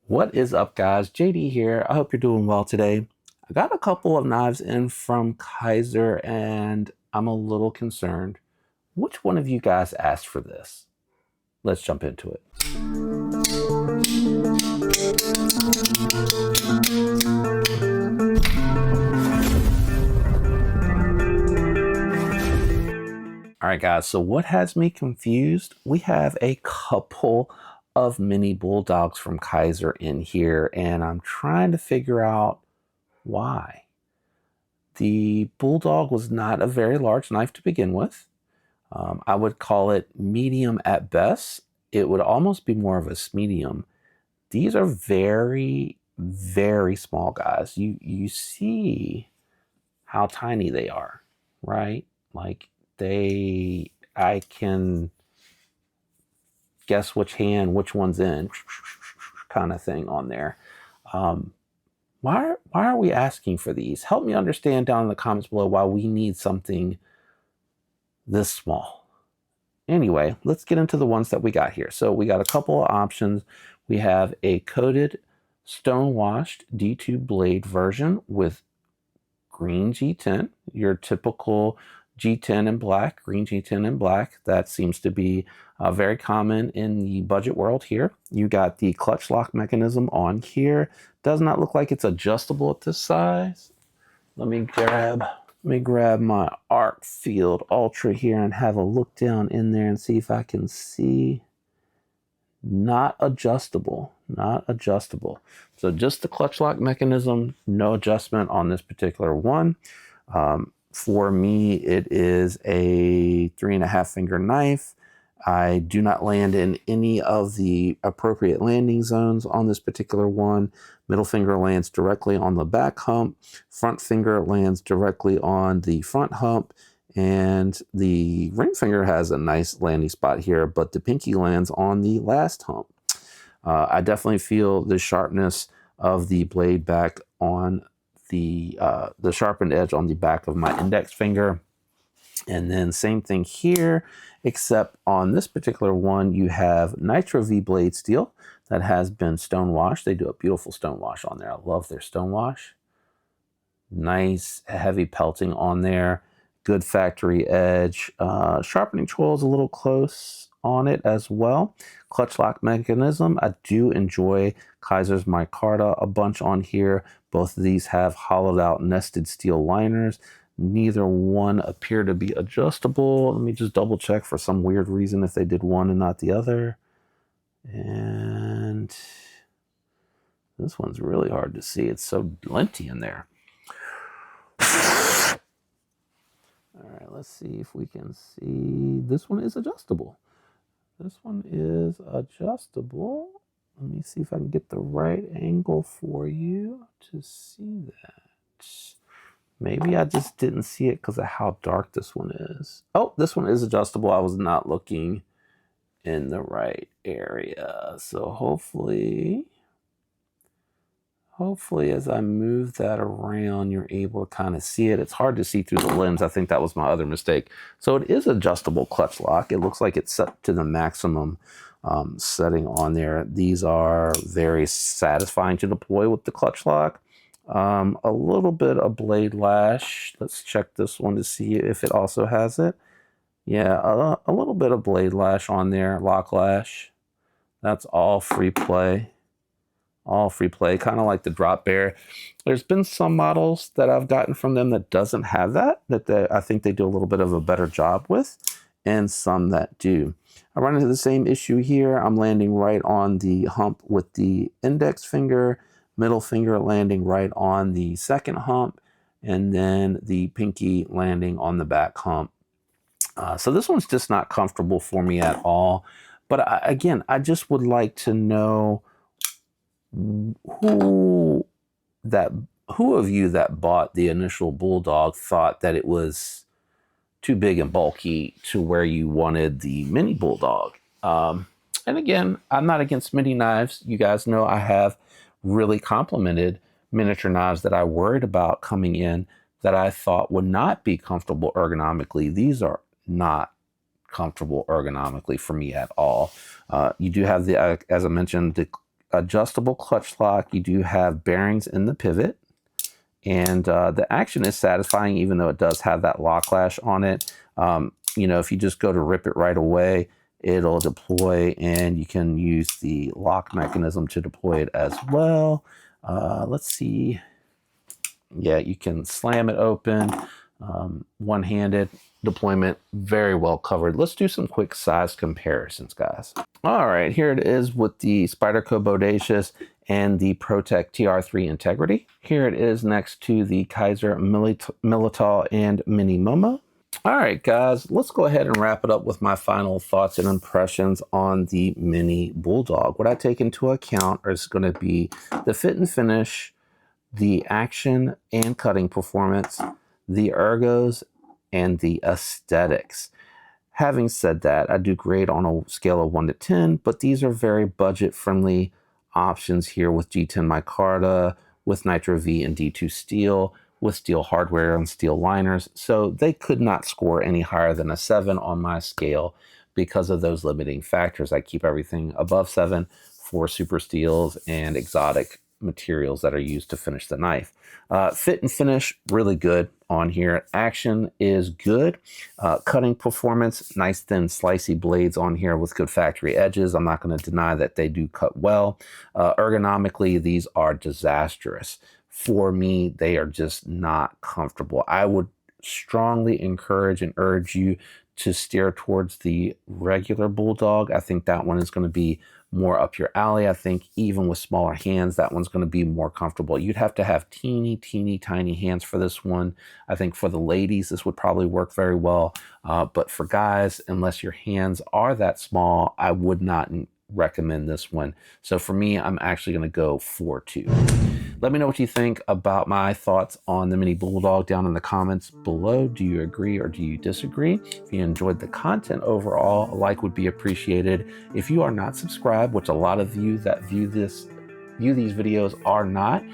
What is up, guys? JD here. I hope you're doing well today. I got a couple of knives in from Kizer and I'm a little concerned. Which one of you guys asked for this? Let's jump into it. All right, guys, so what has me confused? We have a couple of mini Bulldogs from Kizer in here, and I'm trying to figure out why. The Bulldog was not a very large knife to begin with. I would call it medium at best. It would almost be more of a medium. These are very, very small, guys. You see how tiny they are, right? Like I can guess which hand, which one's in, kind of thing on there. Why are we asking for these? Help me understand down in the comments below why we need something this small. Anyway, let's get into the ones that we got here. So we got a couple of options. We have a coated stone-washed D2 blade version with green G10, your typical G10 in black, green G10 in black. That seems to be very common in the budget world here. You got the clutch lock mechanism on here. Does not look like it's adjustable at this size. Let me grab my Arc Field Ultra here and have a look down in there and see if I can see. Not adjustable, not adjustable. So just the clutch lock mechanism, no adjustment on this particular one. For me, it is a 3.5 finger knife. I do not land in any of the appropriate landing zones on this particular one. Middle finger lands directly on the back hump. Front finger lands directly on the front hump. And the ring finger has a nice landing spot here, but the pinky lands on the last hump. I definitely feel the sharpness of the blade back on the sharpened edge on the back of my index finger. And then same thing here, except on this particular one, you have Nitro V blade steel that has been stone washed. They do a beautiful stone wash on there. I love their stone wash. Nice heavy pelting on there. Good factory edge. Sharpening tool is a little close on it as well. Clutch lock mechanism. I do enjoy Kizer's micarta a bunch on here. Both of these have hollowed out nested steel liners. Neither one appear to be adjustable. Let me just double check for some weird reason if they did one and not the other. And this one's really hard to see. It's so linty in there. All right, let's see if we can see. This one is adjustable. This one is adjustable. Let me see if I can get the right angle for you to see that. Maybe I just didn't see it because of how dark this one is. Oh, this one is adjustable. I was not looking in the right area. So hopefully as I move that around, you're able to kind of see it. It's hard to see through the lens. I think that was my other mistake. So it is adjustable clutch lock. It looks like it's set to the maximum setting on there. These are very satisfying to deploy with the clutch lock. A little bit of blade lash. Let's check this one to see if it also has it. Yeah, a little bit of blade lash on there, lock lash. That's all free play. All free play, kind of like the Drop Bear. There's been some models that I've gotten from them that doesn't have that I think they do a little bit of a better job with, and some that do. I run into the same issue here. I'm landing right on the hump with the index finger, middle finger landing right on the second hump, and then the pinky landing on the back hump. So this one's just not comfortable for me at all. But again, I just would like to know who of you that bought the initial Bulldog thought that it was too big and bulky to where you wanted the mini Bulldog. And again, I'm not against mini knives. You guys know I have really complimented miniature knives that I worried about coming in that I thought would not be comfortable ergonomically. These are not comfortable ergonomically for me at all. You do have the, as I mentioned, the adjustable clutch lock. You do have bearings in the pivot. And the action is satisfying, even though it does have that lock lash on it. You know, if you just go to rip it right away, it'll deploy, and you can use the lock mechanism to deploy it as well. Let's see. Yeah, you can slam it open, one-handed deployment, very well covered. Let's do some quick size comparisons, guys. All right, here it is with the Spyderco Bodacious and the ProTech TR3 Integrity. Here it is next to the Kizer Militao and Mini Momo. All right, guys, let's go ahead and wrap it up with my final thoughts and impressions on the Mini Bulldog. What I take into account is going to be the fit and finish, the action and cutting performance, the ergos, and the aesthetics. Having said that, I do grade on a scale of 1 to 10, but these are very budget-friendly options here with G10 micarta, with Nitro V and D2 steel, with steel hardware and steel liners. So they could not score any higher than a 7 on my scale because of those limiting factors. I keep everything above 7 for super steels and exotic materials that are used to finish the knife. Fit and finish, really good on here. Action is good. Cutting performance, nice thin slicey blades on here with good factory edges. I'm not going to deny that they do cut well. Ergonomically, these are disastrous. For me, they are just not comfortable. I would strongly encourage and urge you to steer towards the regular Bulldog. I think that one is going to be more up your alley. I think even with smaller hands, that one's going to be more comfortable. You'd have to have teeny tiny hands for this one. I think for the ladies, this would probably work very well. But for guys, unless your hands are that small, I would not recommend this one. So for me, I'm actually going to go 4.2. Let me know what you think about my thoughts on the Mini Bulldog down in the comments below. Do you agree or do you disagree? If you enjoyed the content overall, a like would be appreciated. If you are not subscribed, which a lot of you that view these videos are not,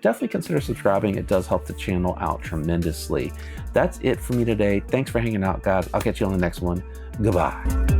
definitely consider subscribing. It does help the channel out tremendously. That's it for me today. Thanks for hanging out, guys. I'll catch you on the next one. Goodbye.